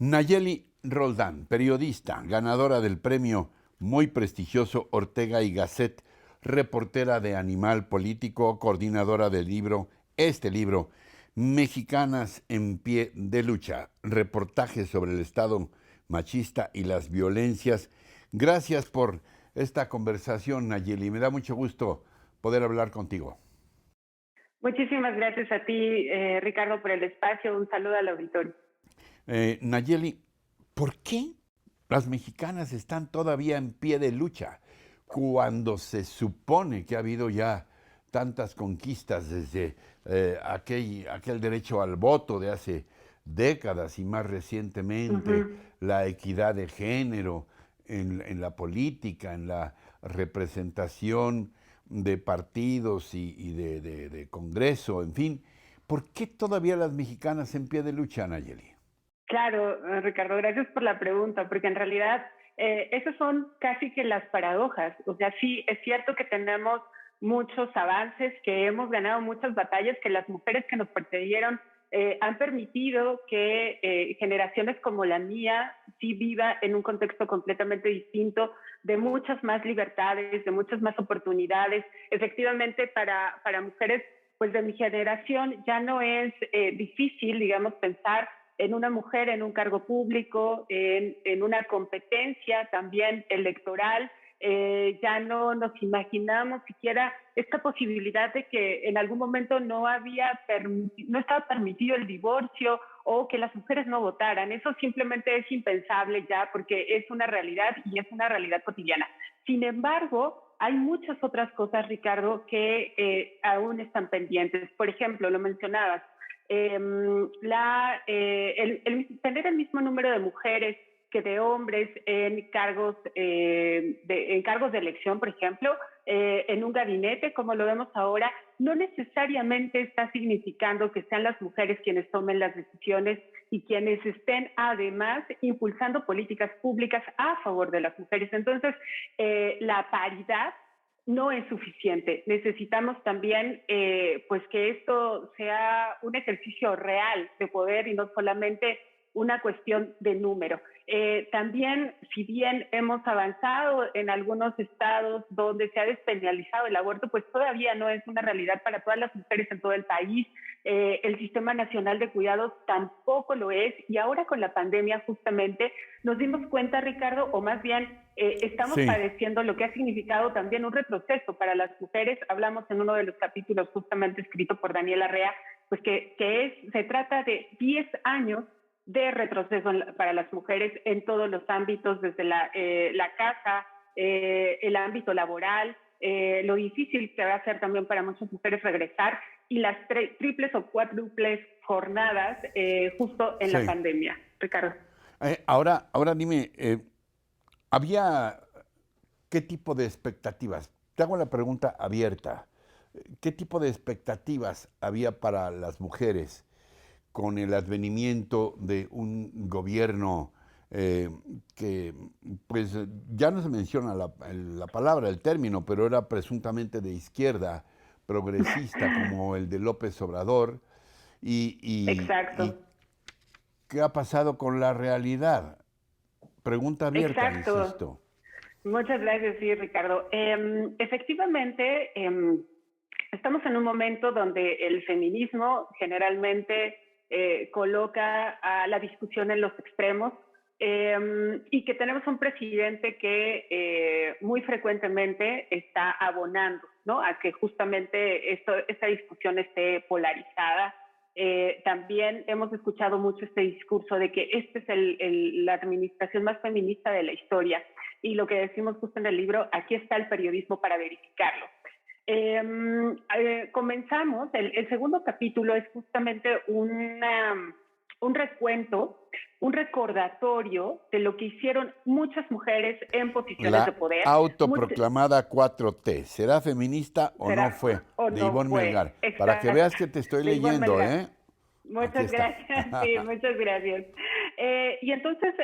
Nayeli Roldán, periodista, ganadora del premio muy prestigioso Ortega y Gasset, reportera de Animal Político, coordinadora del libro, Mexicanas en pie de lucha, reportajes sobre el Estado machista y las violencias. Gracias por esta conversación, Nayeli. Me da mucho gusto poder hablar contigo. Muchísimas gracias a ti, Ricardo, por el espacio. Un saludo al auditorio. Nayeli, ¿por qué las mexicanas están todavía en pie de lucha cuando se supone que ha habido ya tantas conquistas desde aquel derecho al voto de hace décadas y más recientemente Ujú. la equidad de género en la política, en la representación de partidos y de Congreso, en fin? ¿Por qué todavía las mexicanas en pie de lucha, Nayeli? Claro, Ricardo, gracias por la pregunta, porque en realidad esas son casi que las paradojas. O sea, sí, es cierto que tenemos muchos avances, que hemos ganado muchas batallas, que las mujeres que nos precedieron han permitido que generaciones como la mía sí viva en un contexto completamente distinto, de muchas más libertades, de muchas más oportunidades. Efectivamente, para mujeres pues de mi generación ya no es difícil, digamos, pensar en una mujer en un cargo público, en una competencia también electoral. Ya no nos imaginamos siquiera esta posibilidad de que en algún momento no estaba permitido el divorcio o que las mujeres no votaran. Eso simplemente es impensable ya porque es una realidad y es una realidad cotidiana. Sin embargo, hay muchas otras cosas, Ricardo, que aún están pendientes. Por ejemplo, lo mencionabas, tener el mismo número de mujeres que de hombres en cargos de elección, por ejemplo, en un gabinete, como lo vemos ahora, no necesariamente está significando que sean las mujeres quienes tomen las decisiones y quienes estén además impulsando políticas públicas a favor de las mujeres. Entonces, la paridad no es suficiente. Necesitamos también pues que esto sea un ejercicio real de poder y no solamente una cuestión de número. También, si bien hemos avanzado en algunos estados donde se ha despenalizado el aborto, pues todavía no es una realidad para todas las mujeres en todo el país. El Sistema Nacional de Cuidados tampoco lo es. Y ahora con la pandemia justamente nos dimos cuenta, Ricardo, o más bien estamos Sí. padeciendo lo que ha significado también un retroceso para las mujeres. Hablamos en uno de los capítulos justamente escrito por Daniela Rea, pues se trata de 10 años de retroceso para las mujeres en todos los ámbitos, desde la casa, el ámbito laboral, lo difícil que va a ser también para muchas mujeres regresar y las triples o cuádruples jornadas justo en la Sí. pandemia. Ricardo. Ahora dime, ¿había qué tipo de expectativas? Te hago la pregunta abierta. ¿Qué tipo de expectativas había para las mujeres con el advenimiento de un gobierno eh, que, pues, ya no se menciona la palabra, el término, pero era presuntamente de izquierda, progresista, como el de López Obrador? ¿Y Exacto. qué ha pasado con la realidad? Pregunta abierta, Exacto. insisto. Muchas gracias, sí, Ricardo. Efectivamente, estamos en un momento donde el feminismo generalmente coloca a la discusión en los extremos y que tenemos un presidente que muy frecuentemente está abonando, ¿no?, a que justamente esta discusión esté polarizada. También hemos escuchado mucho este discurso de que esta es la administración más feminista de la historia y lo que decimos justo en el libro, aquí está el periodismo para verificarlo. Comenzamos, el segundo capítulo es justamente un recuento, un recordatorio de lo que hicieron muchas mujeres en posiciones de La poder. autoproclamada 4T, ¿será feminista o no Será fue? o De no Ivonne Melgar. fue, Para que exacto, veas que te estoy de Ivonne leyendo, Melgar. ¿eh? Aquí Muchas está. gracias, sí, muchas gracias. Y entonces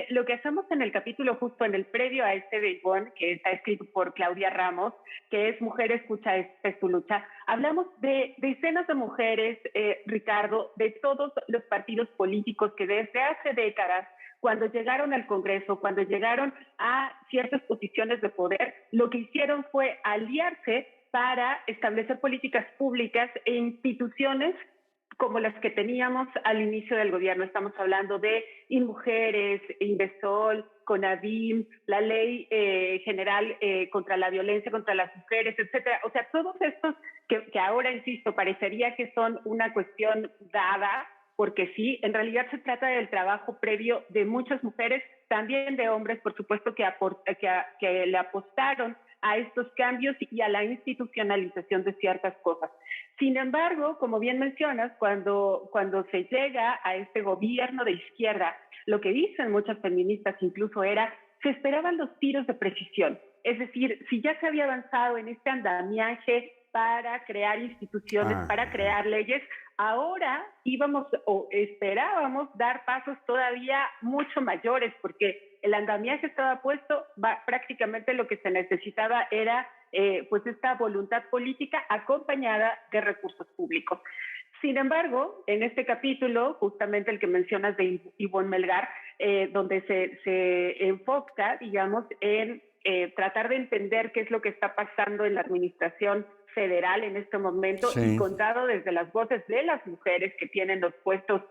lo que hacemos en el capítulo justo en el previo a este de Ivonne, que está escrito por Claudia Ramos, que es Mujer escucha es tu lucha, hablamos de decenas de mujeres, Ricardo, de todos los partidos políticos que desde hace décadas, cuando llegaron al Congreso, cuando llegaron a ciertas posiciones de poder, lo que hicieron fue aliarse para establecer políticas públicas e instituciones como las que teníamos al inicio del gobierno. Estamos hablando de InMujeres, Indesol, CONAVIM, la Ley General contra la Violencia contra las Mujeres, etcétera. O sea, todos estos que ahora, insisto, parecería que son una cuestión dada, porque sí, en realidad se trata del trabajo previo de muchas mujeres, también de hombres, por supuesto, que le apostaron a estos cambios y a la institucionalización de ciertas cosas. Sin embargo, como bien mencionas, cuando se llega a este gobierno de izquierda, lo que dicen muchas feministas incluso era, se esperaban los tiros de precisión. Es decir, si ya se había avanzado en este andamiaje para crear instituciones, para crear leyes, ahora íbamos o esperábamos dar pasos todavía mucho mayores, porque el andamiaje estaba puesto, prácticamente lo que se necesitaba era pues esta voluntad política acompañada de recursos públicos. Sin embargo, en este capítulo, justamente el que mencionas de Ivonne Melgar, donde se enfoca, digamos, en tratar de entender qué es lo que está pasando en la administración federal en este momento, y contado desde las voces de las mujeres que tienen los puestos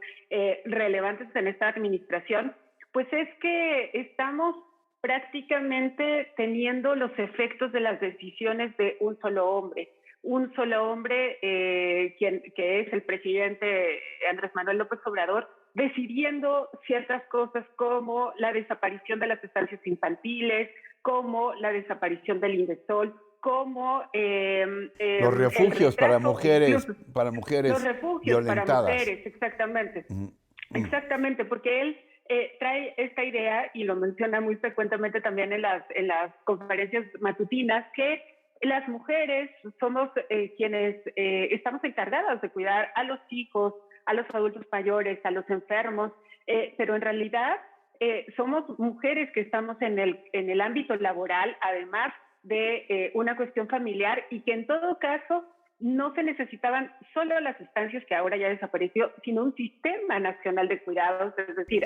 relevantes en esta administración, pues es que estamos prácticamente teniendo los efectos de las decisiones de un solo hombre. Un solo hombre, que es el presidente Andrés Manuel López Obrador, decidiendo ciertas cosas como la desaparición de las estancias infantiles, como la desaparición del Indesol, como los refugios para mujeres, los refugios para violentadas. mujeres, exactamente. Uh-huh. Exactamente, porque él trae esta idea y lo menciona muy frecuentemente también en las conferencias matutinas, que las mujeres somos quienes estamos encargadas de cuidar a los hijos, a los adultos mayores, a los enfermos, pero en realidad somos mujeres que estamos en el ámbito laboral, además de una cuestión familiar, y que en todo caso no se necesitaban solo las estancias, que ahora ya desapareció, sino un sistema nacional de cuidados, es decir,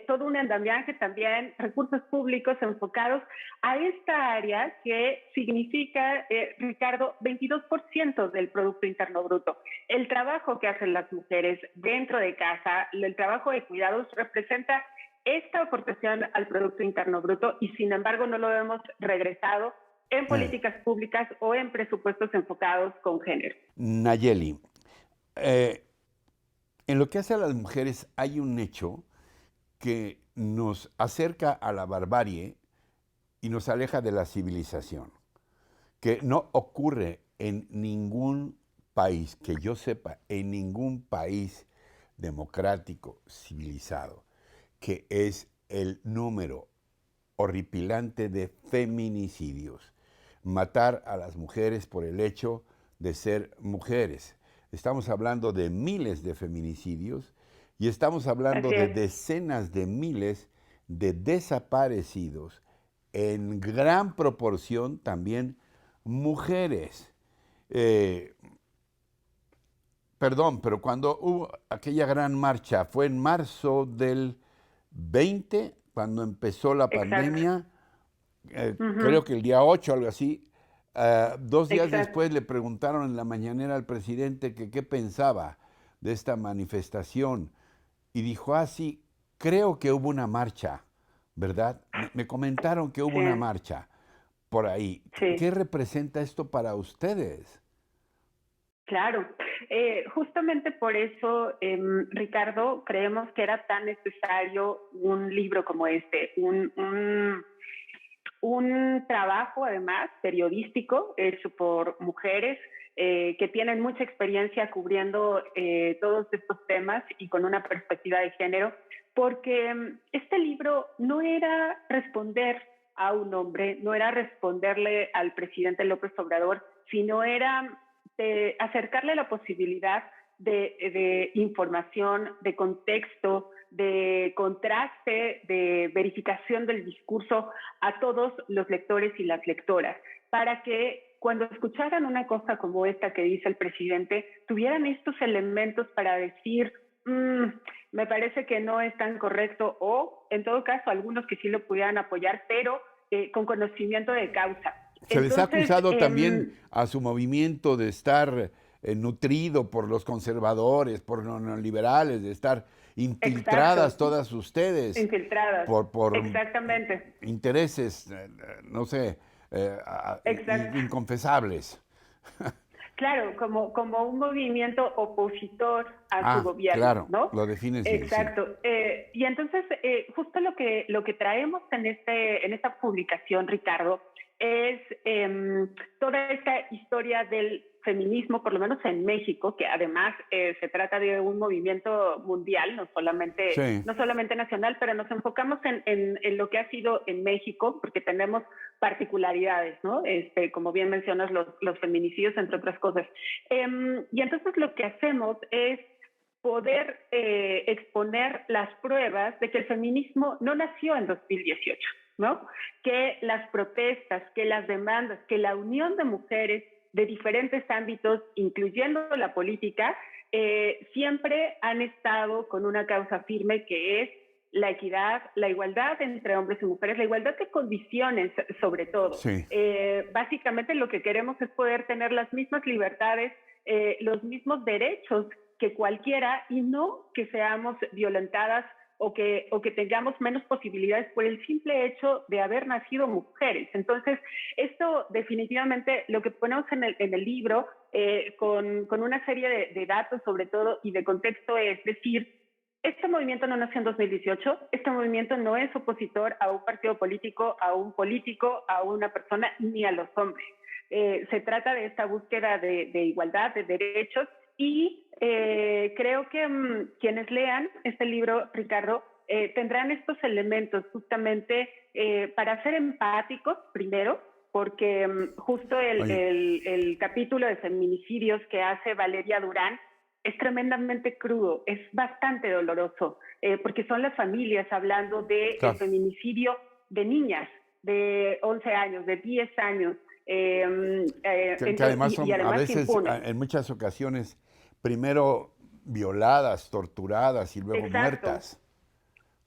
todo un andamiaje también, recursos públicos enfocados a esta área que significa, Ricardo, 22% del Producto Interno Bruto. El trabajo que hacen las mujeres dentro de casa, el trabajo de cuidados representa esta aportación al Producto Interno Bruto, y sin embargo no lo hemos regresado en políticas públicas o en presupuestos enfocados con género. Nayeli, en lo que hace a las mujeres hay un hecho que nos acerca a la barbarie y nos aleja de la civilización, que no ocurre en ningún país, que yo sepa, en ningún país democrático, civilizado, que es el número horripilante de feminicidios. Matar a las mujeres por el hecho de ser mujeres. Estamos hablando de miles de feminicidios y estamos hablando de decenas de miles de desaparecidos, en gran proporción también mujeres. Perdón, pero cuando hubo aquella gran marcha, fue en marzo del 20, cuando empezó la pandemia, creo que el día 8, algo así. 2 días después le preguntaron en la mañanera al presidente que qué pensaba de esta manifestación y dijo así, creo que hubo una marcha, ¿verdad? Me comentaron que hubo una marcha por ahí. ¿Qué representa esto para ustedes? Claro, justamente por eso, Ricardo, creemos que era tan necesario un libro como este, un trabajo además periodístico hecho por mujeres que tienen mucha experiencia cubriendo todos estos temas y con una perspectiva de género, porque este libro no era responder a un hombre, no era responderle al presidente López Obrador, sino era acercarle la posibilidad de información, de contexto, de contraste, de verificación del discurso a todos los lectores y las lectoras, para que cuando escucharan una cosa como esta que dice el presidente, tuvieran estos elementos para decir, me parece que no es tan correcto, o en todo caso algunos que sí lo pudieran apoyar, pero con conocimiento de causa. Se les ha Entonces, acusado también a su movimiento de estar nutrido por los conservadores, por los neoliberales, de estar infiltradas exacto, todas ustedes infiltradas, por exactamente, intereses, no sé, exacto. inconfesables. Claro, como un movimiento opositor a su Ah, gobierno, claro, ¿no? lo defines bien, sí. Exacto. Y entonces, justo lo que traemos en esta publicación, Ricardo, es toda esta historia del feminismo, por lo menos en México, que además se trata de un movimiento mundial, Sí, no solamente nacional, pero nos enfocamos en lo que ha sido en México, porque tenemos particularidades, ¿no? Como bien mencionas, los feminicidios, entre otras cosas. Y entonces lo que hacemos es poder exponer las pruebas de que el feminismo no nació en 2018, ¿no? Que las protestas, que las demandas, que la unión de mujeres de diferentes ámbitos, incluyendo la política, siempre han estado con una causa firme que es la equidad, la igualdad entre hombres y mujeres, la igualdad de condiciones sobre todo. sí. Básicamente lo que queremos es poder tener las mismas libertades, los mismos derechos que cualquiera y no que seamos violentadas o que tengamos menos posibilidades por el simple hecho de haber nacido mujeres. Entonces, esto definitivamente lo que ponemos en el libro, con una serie de datos sobre todo y de contexto, es decir, este movimiento no nació en 2018, este movimiento no es opositor a un partido político, a un político, a una persona, ni a los hombres. Se trata de esta búsqueda de igualdad, de derechos, y creo que quienes lean este libro, Ricardo, tendrán estos elementos justamente para ser empáticos, primero, porque justo Oye, el capítulo de feminicidios que hace Valeria Durán es tremendamente crudo, es bastante doloroso, porque son las familias hablando del claro, feminicidio de niñas de 11 años, de 10 años, que además y son a además veces, impune. en muchas ocasiones, primero violadas, torturadas y luego Exacto, muertas.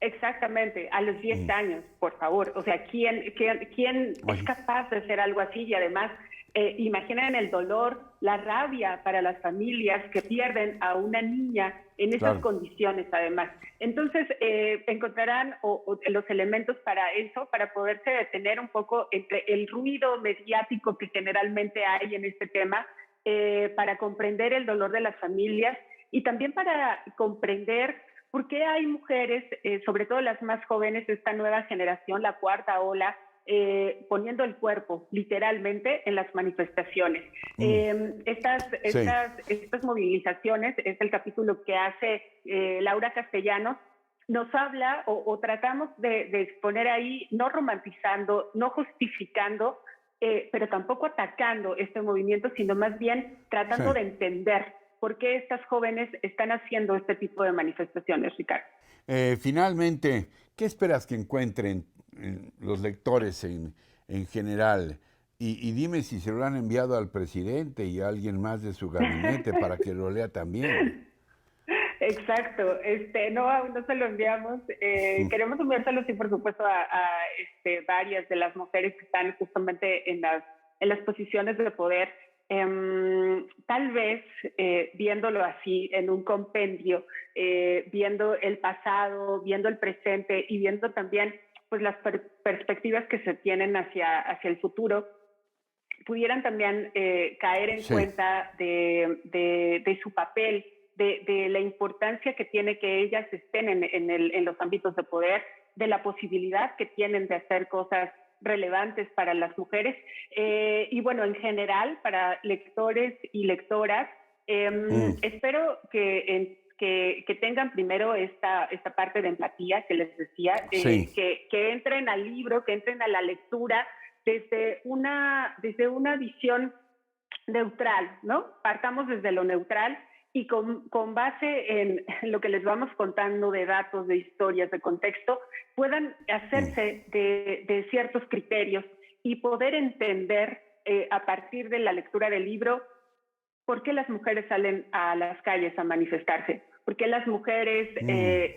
exactamente, a los 10 Mm. años, por favor. O sea, ¿quién es Oye, capaz de hacer algo así? Y además, imaginen el dolor, la rabia para las familias que pierden a una niña en esas claro, condiciones, además. Entonces, encontrarán los elementos para eso, para poderse detener un poco entre el ruido mediático que generalmente hay en este tema, para comprender el dolor de las familias y también para comprender por qué hay mujeres, sobre todo las más jóvenes, esta nueva generación, la cuarta ola, poniendo el cuerpo literalmente en las manifestaciones. mm, sí, Estas movilizaciones, es el capítulo que hace Laura Castellanos, nos habla o tratamos de exponer ahí, no romantizando, no justificando, pero tampoco atacando este movimiento, sino más bien sí. tratando de entender por qué estas jóvenes están haciendo este tipo de manifestaciones, Ricardo. Finalmente, ¿qué esperas que encuentren los lectores en general? Y dime si se lo han enviado al presidente y a alguien más de su gabinete para que lo lea también. Exacto, no, aún no se lo enviamos. Queremos enviárselo, sí, por supuesto, varias de las mujeres que están justamente en las posiciones de poder. Tal vez viéndolo así en un compendio, viendo el pasado, viendo el presente y viendo también pues las perspectivas que se tienen hacia el futuro, pudieran también caer en Sí. cuenta de su papel, de la importancia que tiene que ellas estén en los ámbitos de poder, de la posibilidad que tienen de hacer cosas relevantes para las mujeres, y bueno, en general, para lectores y lectoras, Mm, espero que tengan primero esta parte de empatía que les decía, sí. que entren al libro, que entren a la lectura desde una visión neutral, ¿no? Partamos desde lo neutral y con base en lo que les vamos contando de datos, de historias, de contexto, puedan hacerse de ciertos criterios y poder entender a partir de la lectura del libro por qué las mujeres salen a las calles a manifestarse, por qué las mujeres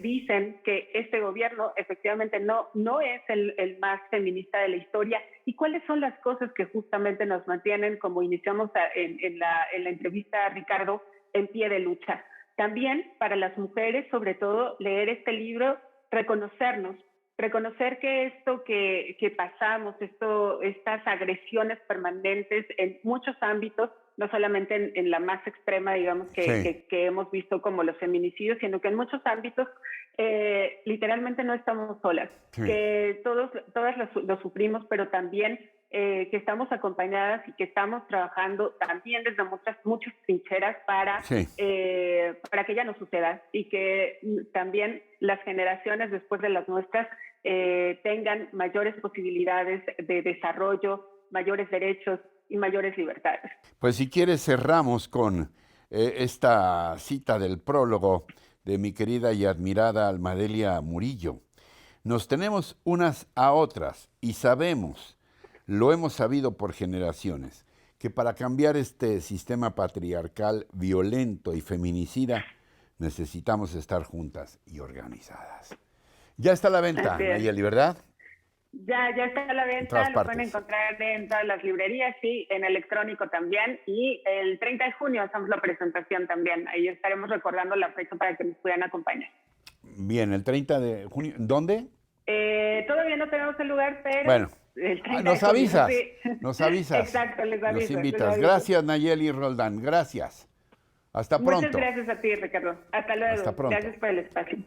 dicen que este gobierno efectivamente no es el más feminista de la historia, y cuáles son las cosas que justamente nos mantienen, como iniciamos en la entrevista, Ricardo, en pie de lucha. También para las mujeres, sobre todo, leer este libro, reconocernos, reconocer que esto que pasamos, estas agresiones permanentes en muchos ámbitos, no solamente en la más extrema, digamos, que hemos visto como los feminicidios, sino que en muchos ámbitos literalmente no estamos solas, que todas lo sufrimos, pero también que estamos acompañadas y que estamos trabajando también desde muchas trincheras para que ya no suceda, y que también las generaciones después de las nuestras tengan mayores posibilidades de desarrollo, mayores derechos y mayores libertades. Pues si quieres cerramos con esta cita del prólogo de mi querida y admirada Almadelia Murillo. Nos tenemos unas a otras y sabemos, lo hemos sabido por generaciones, que para cambiar este sistema patriarcal violento y feminicida necesitamos estar juntas y organizadas. Ya está a la venta, Nayeli, ¿verdad? Ya está a la venta, lo pueden encontrar en todas las librerías, sí, en electrónico también, y el 30 de junio hacemos la presentación también, ahí estaremos recordando la fecha para que nos puedan acompañar. Bien, el 30 de junio, ¿dónde? Todavía no tenemos el lugar, pero bueno, el 30 nos de junio, avisas, sí. Nos avisas. Exacto, les aviso. Nos invitas. Les aviso. Gracias, Nayeli Roldán, gracias. Hasta pronto. Muchas gracias a ti, Ricardo. Hasta luego. Hasta pronto. Gracias por el espacio.